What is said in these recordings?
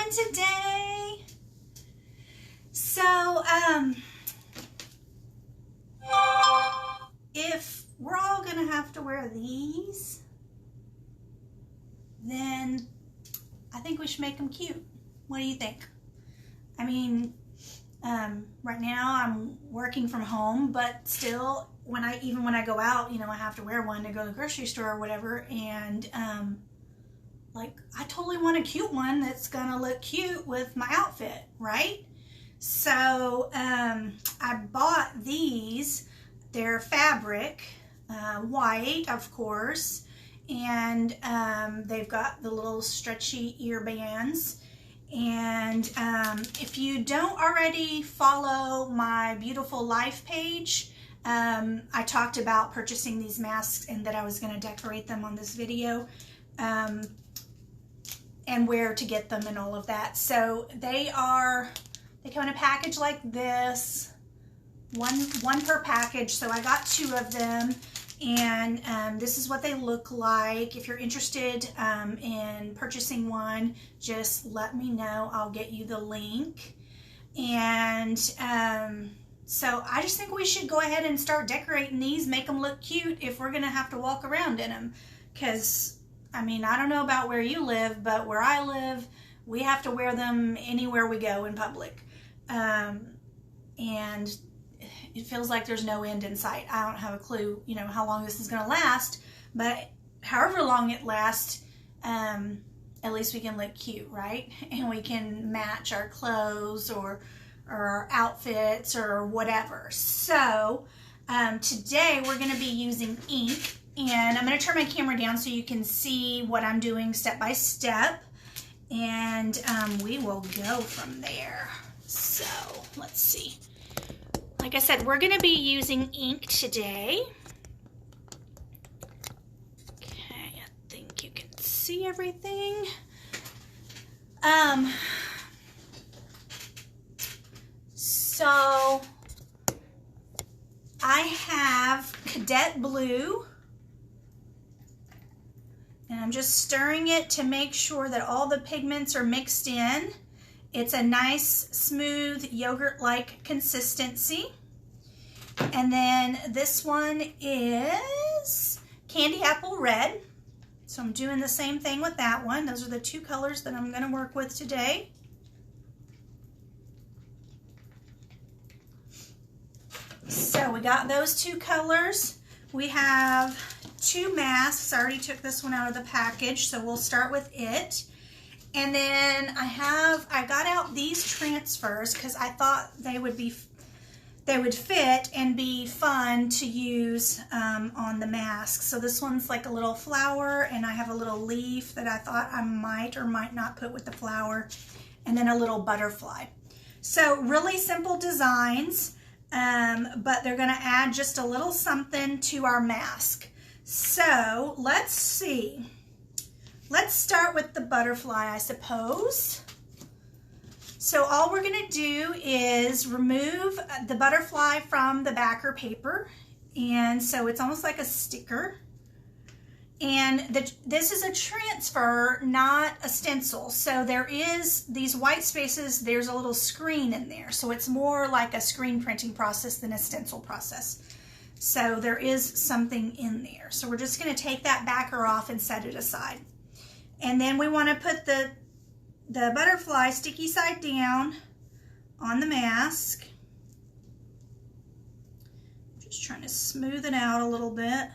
doing today? So, if we're all gonna have to wear these, then I think we should make them cute. What do you think? I mean, right now I'm working from home, but still, even when I go out, you know, I have to wear one to go to the grocery store or whatever, and like, I totally want a cute one that's gonna look cute with my outfit, right? So I bought these. They're fabric, white, of course, and they've got the little stretchy ear bands. And if you don't already follow my Beautiful Life page, I talked about purchasing these masks and that I was going to decorate them on this video, and where to get them and all of that. So they come in a package like this, one per package. So I got 2 of them, and this is what they look like. If you're interested in purchasing one, just let me know. I'll get you the link. And so I just think we should go ahead and start decorating these, make them look cute if we're gonna have to walk around in them. Because, I mean, I don't know about where you live, but where I live, we have to wear them anywhere we go in public. And it feels like there's no end in sight. I don't have a clue, you know, how long this is gonna last, but however long it lasts, at least we can look cute, right? And we can match our clothes or our outfits or whatever. So today we're going to be using ink, and I'm going to turn my camera down so you can see what I'm doing step by step, and we will go from there. So let's see. Like I said, we're going to be using ink today. Okay, I think you can see everything. So I have Cadet Blue, and I'm just stirring it to make sure that all the pigments are mixed in. It's a nice, smooth, yogurt-like consistency. And then this one is Candy Apple Red. So I'm doing the same thing with that one. Those are the 2 colors that I'm going to work with today. So we got those 2 colors. We have 2 masks. I already took this one out of the package, so we'll start with it. And then I got out these transfers because I thought they would fit and be fun to use on the mask. So this one's like a little flower, and I have a little leaf that I thought I might or might not put with the flower, and then a little butterfly. So really simple designs, but they're going to add just a little something to our mask. So let's see. Let's start with the butterfly, I suppose. So all we're going to do is remove the butterfly from the backer paper, and so it's almost like a sticker. And this is a transfer, not a stencil. So there is these white spaces, there's a little screen in there. So it's more like a screen printing process than a stencil process. So there is something in there. So we're just going to take that backer off and set it aside. And then we want to put the butterfly sticky side down on the mask. Just trying to smooth it out a little bit.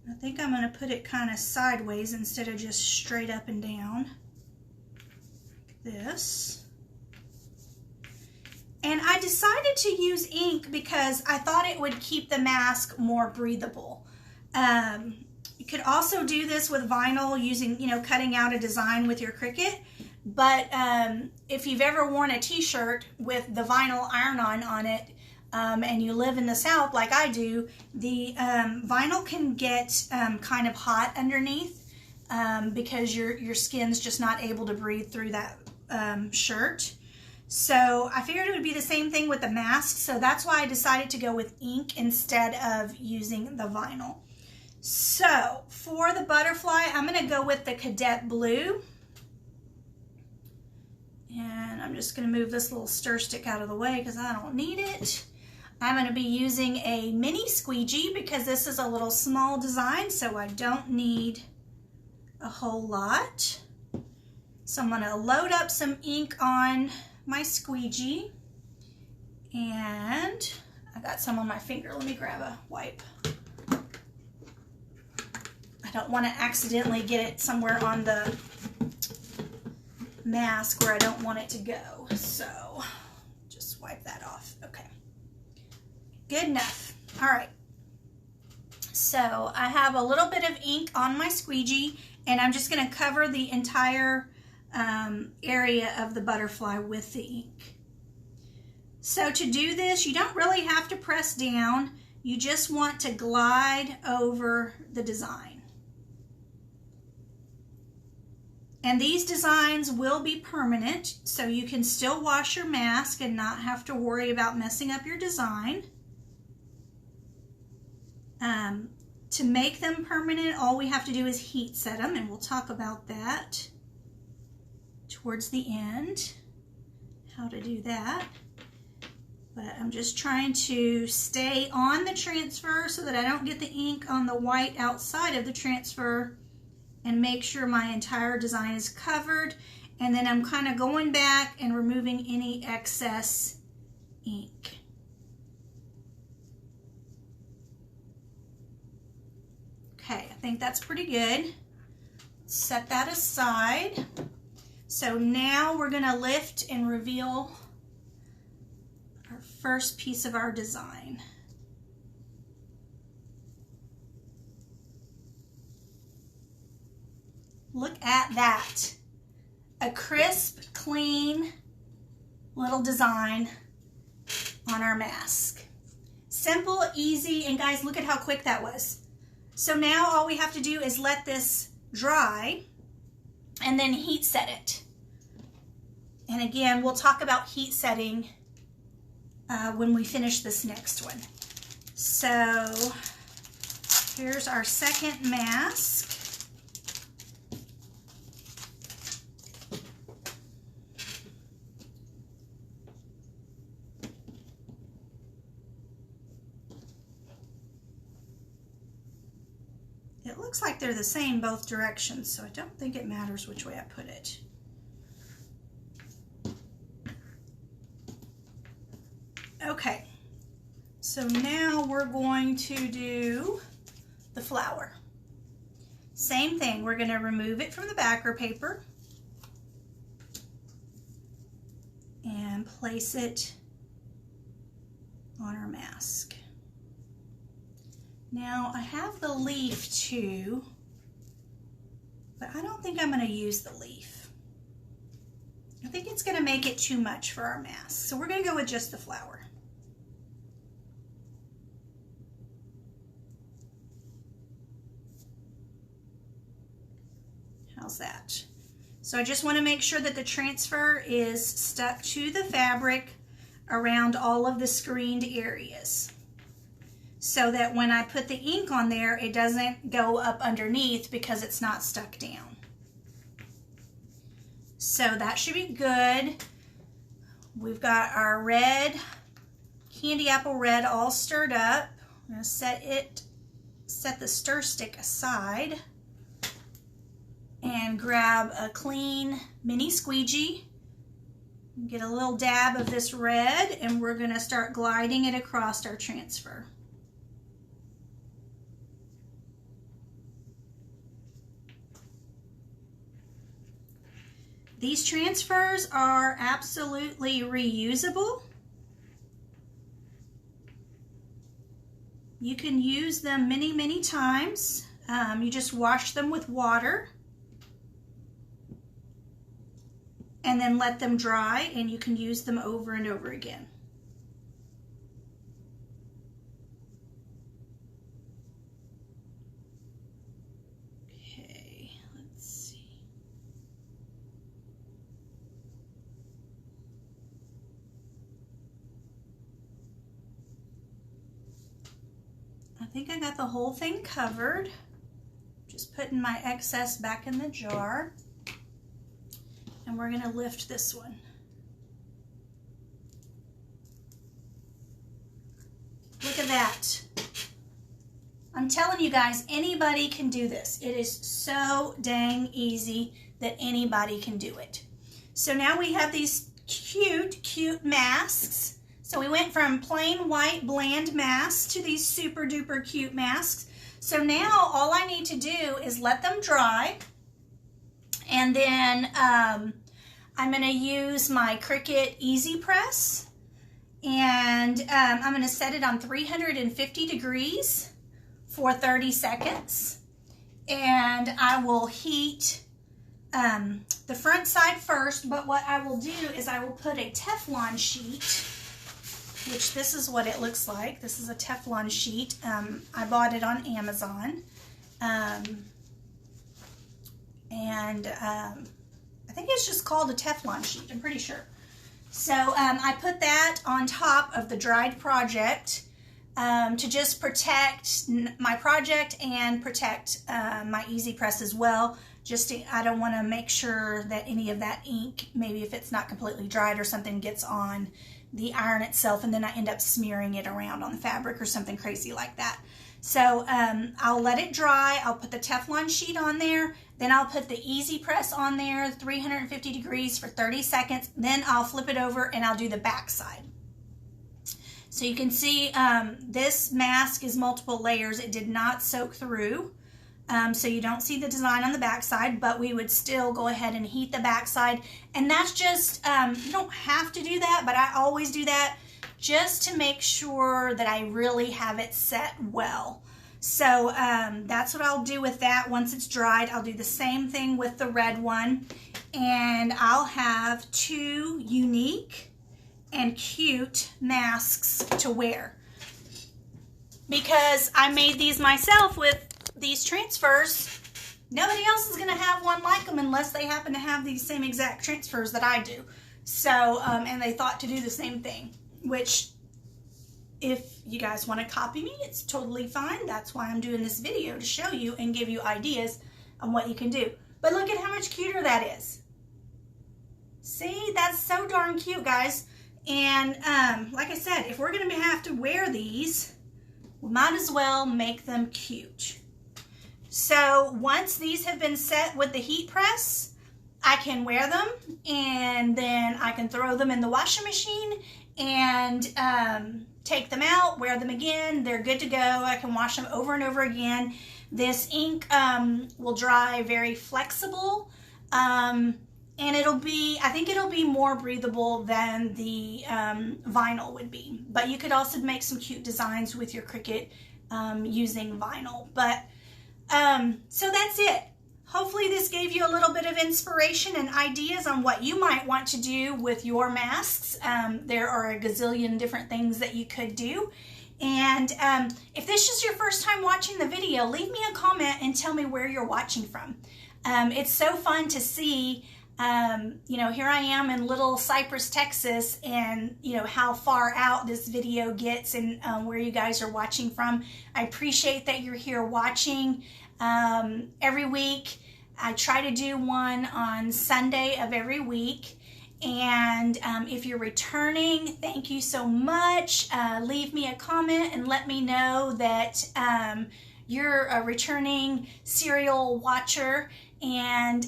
I think I'm going to put it kind of sideways instead of just straight up and down. Like this. And I decided to use ink because I thought it would keep the mask more breathable. You could also do this with vinyl using, you know, cutting out a design with your Cricut. But if you've ever worn a t-shirt with the vinyl iron-on on it, and you live in the South like I do, the vinyl can get kind of hot underneath because your skin's just not able to breathe through that shirt. So I figured it would be the same thing with the mask, so that's why I decided to go with ink instead of using the vinyl. So for the butterfly, I'm going to go with the Cadet Blue. And I'm just going to move this little stir stick out of the way because I don't need it. I'm going to be using a mini squeegee because this is a little small design, so I don't need a whole lot. So I'm going to load up some ink on my squeegee. And I got some on my finger. Let me grab a wipe. I don't want to accidentally get it somewhere on the mask where I don't want it to go. So just wipe that off. Okay. Good enough. All right. So I have a little bit of ink on my squeegee, and I'm just going to cover the entire area of the butterfly with the ink. So to do this, you don't really have to press down. You just want to glide over the design. And these designs will be permanent, so you can still wash your mask and not have to worry about messing up your design. To make them permanent, all we have to do is heat set them, and we'll talk about that towards the end, how to do that. But I'm just trying to stay on the transfer so that I don't get the ink on the white outside of the transfer, and make sure my entire design is covered. And then I'm kind of going back and removing any excess ink. Okay, I think that's pretty good. Set that aside. So now we're going to lift and reveal our first piece of our design. Look at that. A crisp, clean little design on our mask. Simple, easy, and guys, look at how quick that was. So now all we have to do is let this dry and then heat set it. And again, we'll talk about heat setting when we finish this next one. So here's our second mask. It looks like they're the same both directions, so I don't think it matters which way I put it. Okay, so now we're going to do the flower. Same thing, we're going to remove it from the backer paper and place it on our mask. Now I have the leaf too, but I don't think I'm going to use the leaf. I think it's going to make it too much for our mask, so we're going to go with just the flower. How's that? So I just want to make sure that the transfer is stuck to the fabric around all of the screened areas, so that when I put the ink on there, it doesn't go up underneath because it's not stuck down. So that should be good. We've got our red, candy apple red all stirred up. I'm going to set the stir stick aside and grab a clean mini squeegee. Get a little dab of this red, and we're going to start gliding it across our transfer. These transfers are absolutely reusable. You can use them many, many times. You just wash them with water and then let them dry, and you can use them over and over again. I think I got the whole thing covered. Just putting my excess back in the jar. And we're going to lift this one. Look at that. I'm telling you guys, anybody can do this. It is so dang easy that anybody can do it. So now we have these cute masks. So we went from plain white bland masks to these super duper cute masks. So now all I need to do is let them dry. And then I'm going to use my Cricut Easy Press. And I'm going to set it on 350 degrees for 30 seconds. And I will heat the front side first. But what I will do is I will put a Teflon sheet, which this is what it looks like. This is a Teflon sheet. I bought it on Amazon. I think it's just called a Teflon sheet, I'm pretty sure. So I put that on top of the dried project to just protect my project and protect my Easy Press as well. I don't want to make sure that any of that ink, maybe if it's not completely dried or something, gets on the iron itself, and then I end up smearing it around on the fabric or something crazy like that. So I'll let it dry. I'll put the Teflon sheet on there. Then I'll put the Easy Press on there, 350 degrees for 30 seconds. Then I'll flip it over and I'll do the back side. So you can see this mask is multiple layers. It did not soak through. So you don't see the design on the back side, but we would still go ahead and heat the back side. And that's just, you don't have to do that, but I always do that just to make sure that I really have it set well. So that's what I'll do with that. Once it's dried, I'll do the same thing with the red one. And I'll have two unique and cute masks to wear. Because I made these myself with these transfers. Nobody else is going to have one like them unless they happen to have these same exact transfers that I do. So, and they thought to do the same thing, which if you guys want to copy me, it's totally fine. That's why I'm doing this video, to show you and give you ideas on what you can do. But look at how much cuter that is. See, that's so darn cute, guys. And like I said, if we're going to have to wear these, we might as well make them cute. So once these have been set with the heat press, I can wear them, and then I can throw them in the washing machine and take them out, wear them again. They're good to go. I can wash them over and over again. This ink will dry very flexible, and I think it'll be more breathable than the vinyl would be. But you could also make some cute designs with your Cricut using vinyl. But so that's it. Hopefully this gave you a little bit of inspiration and ideas on what you might want to do with your masks. There are a gazillion different things that you could do. And if this is your first time watching the video, leave me a comment and tell me where you're watching from. It's so fun to see, you know, here I am in little Cypress, Texas, and you know how far out this video gets and where you guys are watching from. I appreciate that you're here watching. Every week I try to do one on Sunday of every week, and if you're returning, thank you so much. Leave me a comment and let me know that you're a returning serial watcher, and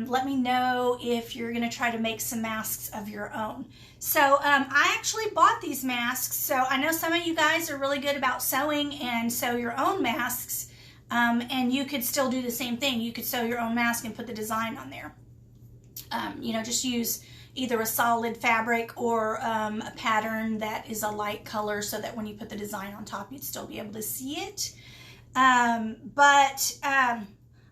let me know if you're going to try to make some masks of your own. So I actually bought these masks, so I know some of you guys are really good about sewing and sew your own masks. And you could still do the same thing. You could sew your own mask and put the design on there. You know, just use either a solid fabric or a pattern that is a light color so that when you put the design on top, you'd still be able to see it. But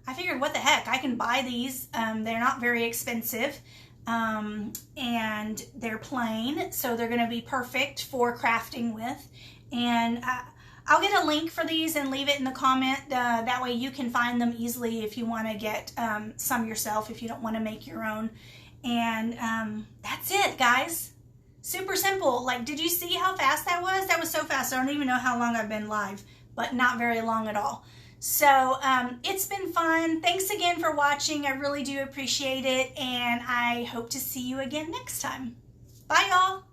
I figured, what the heck, I can buy these. They're not very expensive. And they're plain, so they're going to be perfect for crafting with. And I'll get a link for these and leave it in the comment. That way you can find them easily if you want to get some yourself, if you don't want to make your own. And that's it, guys. Super simple. Like, did you see how fast that was? That was so fast. I don't even know how long I've been live. but not very long at all. So it's been fun. Thanks again for watching. I really do appreciate it, and I hope to see you again next time. Bye, y'all.